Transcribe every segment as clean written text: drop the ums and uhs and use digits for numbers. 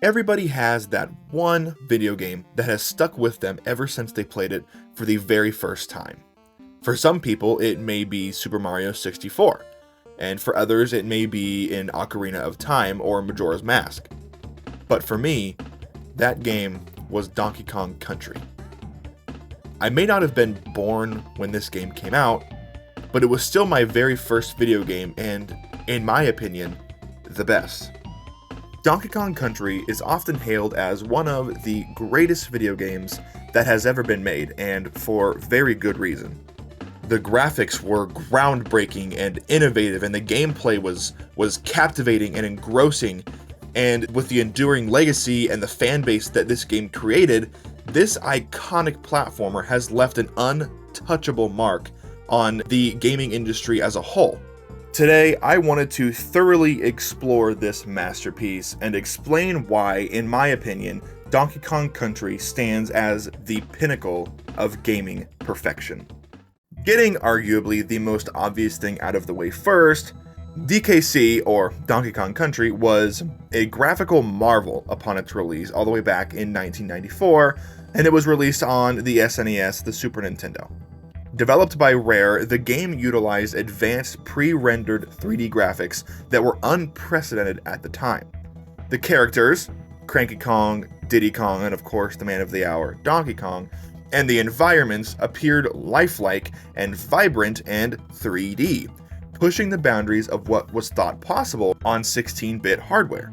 Everybody has that one video game that has stuck with them ever since they played it for the very first time. For some people, it may be Super Mario 64, and for others, it may be in Ocarina of Time or Majora's Mask. But for me, that game was Donkey Kong Country. I may not have been born when this game came out, but it was still my very first video game and, in my opinion, the best. Donkey Kong Country is often hailed as one of the greatest video games that has ever been made, and for very good reason. The graphics were groundbreaking and innovative, and the gameplay was captivating and engrossing, and with the enduring legacy and the fan base that this game created, this iconic platformer has left an untouchable mark on the gaming industry as a whole. Today, I wanted to thoroughly explore this masterpiece and explain why, in my opinion, Donkey Kong Country stands as the pinnacle of gaming perfection. Getting arguably the most obvious thing out of the way first, DKC, or Donkey Kong Country, was a graphical marvel upon its release all the way back in 1994, and it was released on the SNES, the Super Nintendo. Developed by Rare, the game utilized advanced pre-rendered 3D graphics that were unprecedented at the time. The characters, Cranky Kong, Diddy Kong, and of course the man of the hour, Donkey Kong, and the environments appeared lifelike and vibrant and 3D, pushing the boundaries of what was thought possible on 16-bit hardware.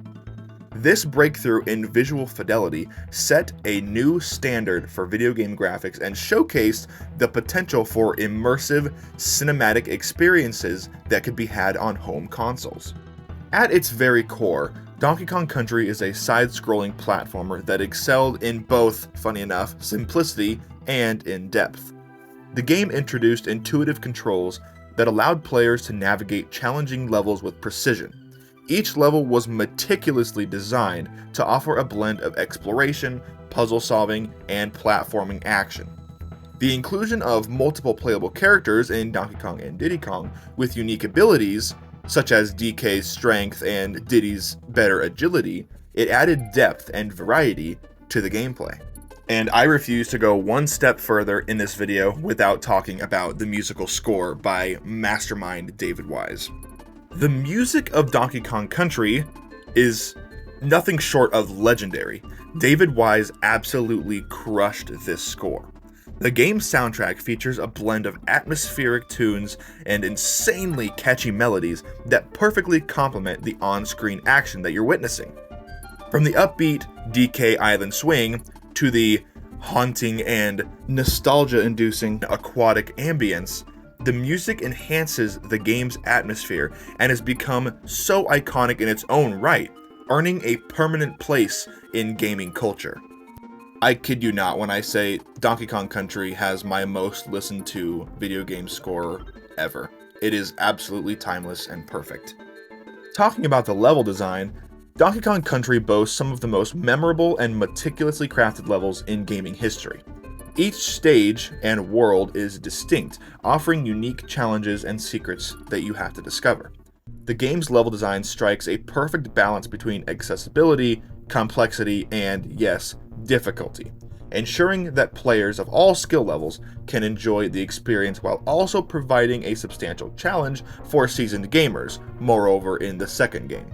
This breakthrough in visual fidelity set a new standard for video game graphics and showcased the potential for immersive cinematic experiences that could be had on home consoles. At its very core, Donkey Kong Country is a side-scrolling platformer that excelled in both, funny enough, simplicity and in depth. The game introduced intuitive controls that allowed players to navigate challenging levels with precision. Each level was meticulously designed to offer a blend of exploration, puzzle solving, and platforming action. The inclusion of multiple playable characters in Donkey Kong and Diddy Kong with unique abilities, such as DK's strength and Diddy's better agility, it added depth and variety to the gameplay. And I refuse to go one step further in this video without talking about the musical score by mastermind David Wise. The music of Donkey Kong Country is nothing short of legendary. David Wise absolutely crushed this score. The game's soundtrack features a blend of atmospheric tunes and insanely catchy melodies that perfectly complement the on-screen action that you're witnessing. From the upbeat DK Island Swing to the haunting and nostalgia-inducing aquatic ambience, the music enhances the game's atmosphere and has become so iconic in its own right, earning a permanent place in gaming culture. I kid you not when I say Donkey Kong Country has my most listened to video game score ever. It is absolutely timeless and perfect. Talking about the level design, Donkey Kong Country boasts some of the most memorable and meticulously crafted levels in gaming history. Each stage and world is distinct, offering unique challenges and secrets that you have to discover. The game's level design strikes a perfect balance between accessibility, complexity, and, yes, difficulty, ensuring that players of all skill levels can enjoy the experience while also providing a substantial challenge for seasoned gamers, moreover in the second game.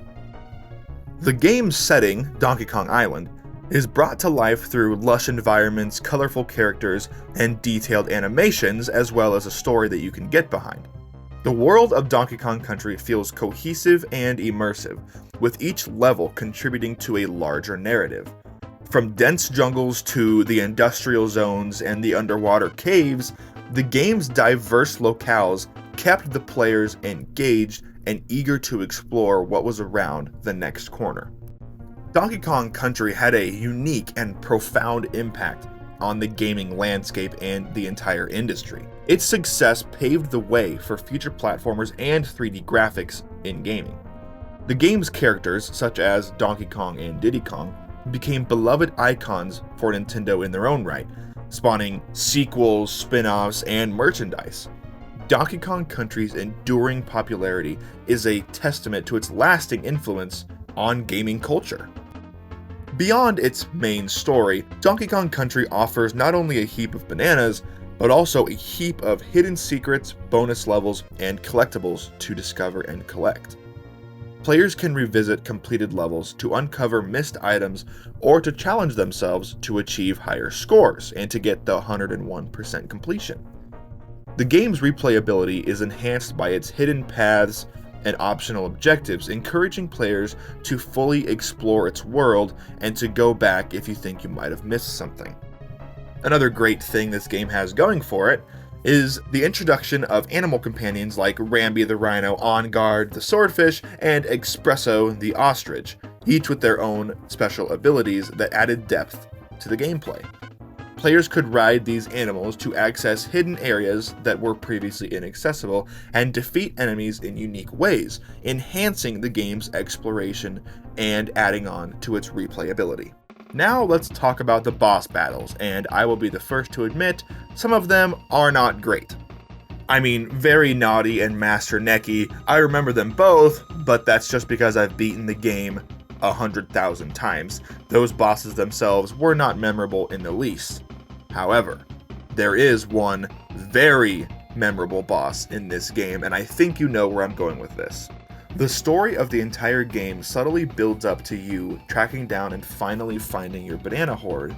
The game's setting, Donkey Kong Island, is brought to life through lush environments, colorful characters, and detailed animations, as well as a story that you can get behind. The world of Donkey Kong Country feels cohesive and immersive, with each level contributing to a larger narrative. From dense jungles to the industrial zones and the underwater caves, the game's diverse locales kept the players engaged and eager to explore what was around the next corner. Donkey Kong Country had a unique and profound impact on the gaming landscape and the entire industry. Its success paved the way for future platformers and 3D graphics in gaming. The game's characters, such as Donkey Kong and Diddy Kong, became beloved icons for Nintendo in their own right, spawning sequels, spin-offs, and merchandise. Donkey Kong Country's enduring popularity is a testament to its lasting influence on gaming culture. Beyond its main story, Donkey Kong Country offers not only a heap of bananas, but also a heap of hidden secrets, bonus levels, and collectibles to discover and collect. Players can revisit completed levels to uncover missed items or to challenge themselves to achieve higher scores and to get the 101% completion. The game's replayability is enhanced by its hidden paths and optional objectives, encouraging players to fully explore its world and to go back if you think you might have missed something. Another great thing this game has going for it is the introduction of animal companions like Rambi the Rhino, On Guard the Swordfish, and Espresso the Ostrich, each with their own special abilities that added depth to the gameplay. Players could ride these animals to access hidden areas that were previously inaccessible and defeat enemies in unique ways, enhancing the game's exploration and adding on to its replayability. Now let's talk about the boss battles, and I will be the first to admit, some of them are not great. I mean, Very Naughty and Master Neki, I remember them both, but that's just because I've beaten the game 100,000 times. Those bosses themselves were not memorable in the least. However, there is one very memorable boss in this game, and I think you know where I'm going with this. The story of the entire game subtly builds up to you tracking down and finally finding your banana hoard.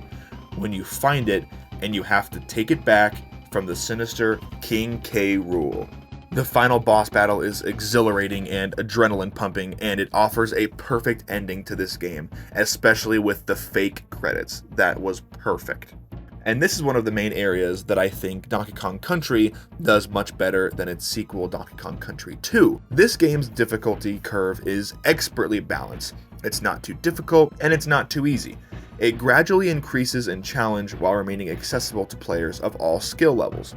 When you find it, and you have to take it back from the sinister King K. Rool. The final boss battle is exhilarating and adrenaline pumping, and it offers a perfect ending to this game, especially with the fake credits. That was perfect. And this is one of the main areas that I think Donkey Kong Country does much better than its sequel, Donkey Kong Country 2. This game's difficulty curve is expertly balanced. It's not too difficult, and it's not too easy. It gradually increases in challenge while remaining accessible to players of all skill levels.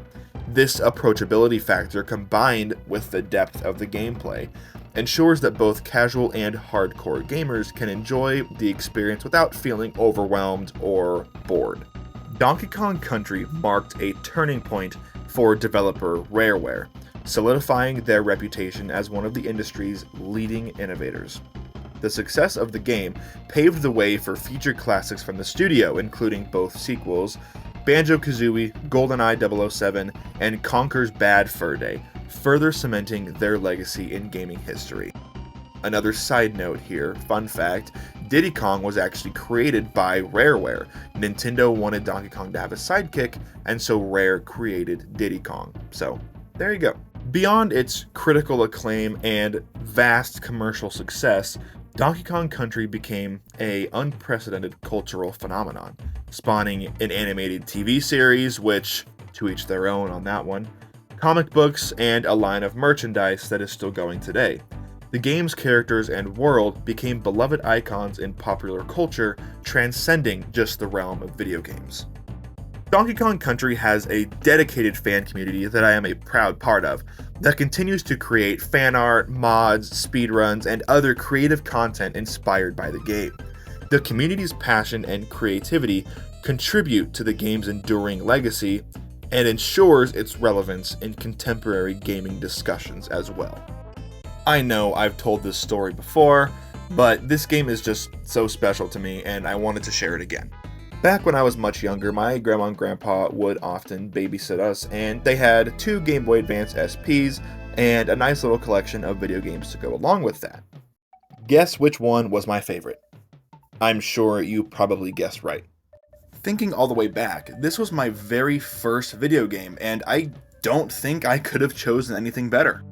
This approachability factor, combined with the depth of the gameplay, ensures that both casual and hardcore gamers can enjoy the experience without feeling overwhelmed or bored. Donkey Kong Country marked a turning point for developer Rareware, solidifying their reputation as one of the industry's leading innovators. The success of the game paved the way for future classics from the studio, including both sequels, Banjo-Kazooie, GoldenEye 007, and Conker's Bad Fur Day, further cementing their legacy in gaming history. Another side note here, fun fact, Diddy Kong was actually created by Rareware. Nintendo wanted Donkey Kong to have a sidekick, and so Rare created Diddy Kong. So, there you go. Beyond its critical acclaim and vast commercial success, Donkey Kong Country became an unprecedented cultural phenomenon, spawning an animated TV series, which, to each their own on that one, comic books, and a line of merchandise that is still going today. The game's characters and world became beloved icons in popular culture, transcending just the realm of video games. Donkey Kong Country has a dedicated fan community that I am a proud part of, that continues to create fan art, mods, speedruns, and other creative content inspired by the game. The community's passion and creativity contribute to the game's enduring legacy and ensures its relevance in contemporary gaming discussions as well. I know I've told this story before, but this game is just so special to me and I wanted to share it again. Back when I was much younger, my grandma and grandpa would often babysit us, and they had 2 Game Boy Advance SPs and a nice little collection of video games to go along with that. Guess which one was my favorite? I'm sure you probably guessed right. Thinking all the way back, this was my very first video game, and I don't think I could have chosen anything better.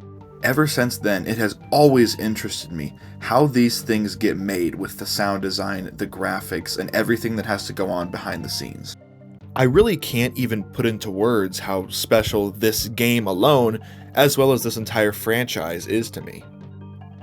Ever since then, it has always interested me how these things get made with the sound design, the graphics, and everything that has to go on behind the scenes. I really can't even put into words how special this game alone, as well as this entire franchise, is to me.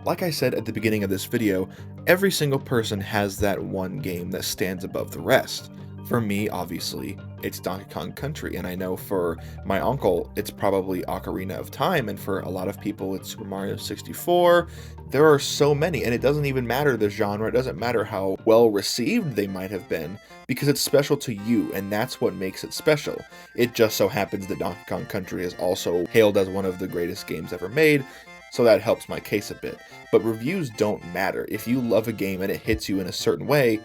Like I said at the beginning of this video, every single person has that one game that stands above the rest. For me, obviously, it's Donkey Kong Country, and I know for my uncle, it's probably Ocarina of Time, and for a lot of people, it's Super Mario 64. There are so many, and it doesn't even matter the genre, it doesn't matter how well received they might have been, because it's special to you, and that's what makes it special. It just so happens that Donkey Kong Country is also hailed as one of the greatest games ever made, so that helps my case a bit. But reviews don't matter. If you love a game and it hits you in a certain way,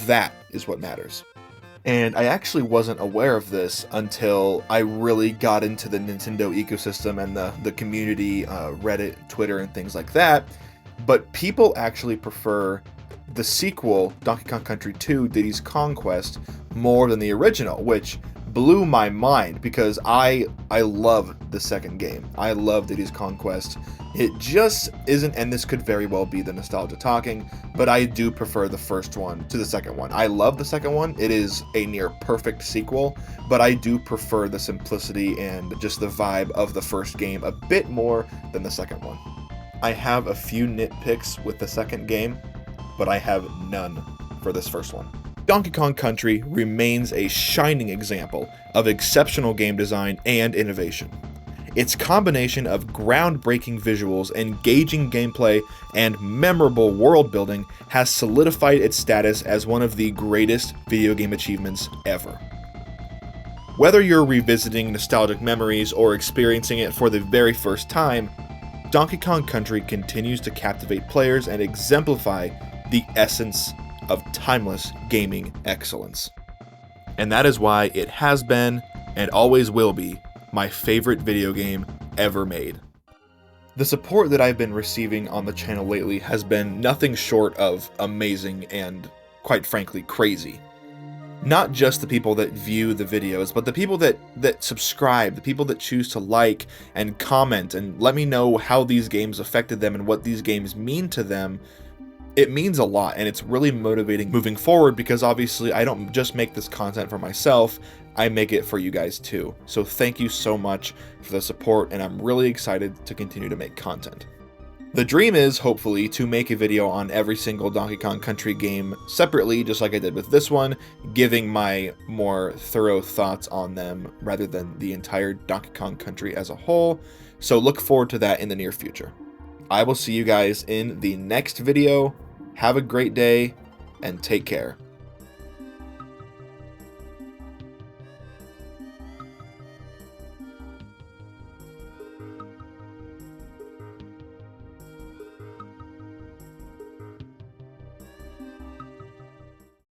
That is what matters. And I actually wasn't aware of this until I really got into the Nintendo ecosystem and the community, Reddit, Twitter, and things like that. But people actually prefer the sequel, Donkey Kong Country 2 Diddy's Kong Quest, more than the original, which blew my mind because I love the second game. I love Diddy's Kong Quest. It just isn't, and this could very well be the nostalgia talking, but I do prefer the first one to the second one. I love the second one. It is a near perfect sequel, but I do prefer the simplicity and just the vibe of the first game a bit more than the second one. I have a few nitpicks with the second game, but I have none for this first one. Donkey Kong Country remains a shining example of exceptional game design and innovation. Its combination of groundbreaking visuals, engaging gameplay, and memorable world building has solidified its status as one of the greatest video game achievements ever. Whether you're revisiting nostalgic memories or experiencing it for the very first time, Donkey Kong Country continues to captivate players and exemplify the essence of timeless gaming excellence. And that is why it has been, and always will be, my favorite video game ever made. The support that I've been receiving on the channel lately has been nothing short of amazing and, quite frankly, crazy. Not just the people that view the videos, but the people that subscribe, the people that choose to like and comment and let me know how these games affected them and what these games mean to them. It means a lot, and it's really motivating moving forward because obviously I don't just make this content for myself, I make it for you guys too. So thank you so much for the support, and I'm really excited to continue to make content. The dream is, hopefully, to make a video on every single Donkey Kong Country game separately, just like I did with this one, giving my more thorough thoughts on them rather than the entire Donkey Kong Country as a whole. So look forward to that in the near future. I will see you guys in the next video. Have a great day, and take care.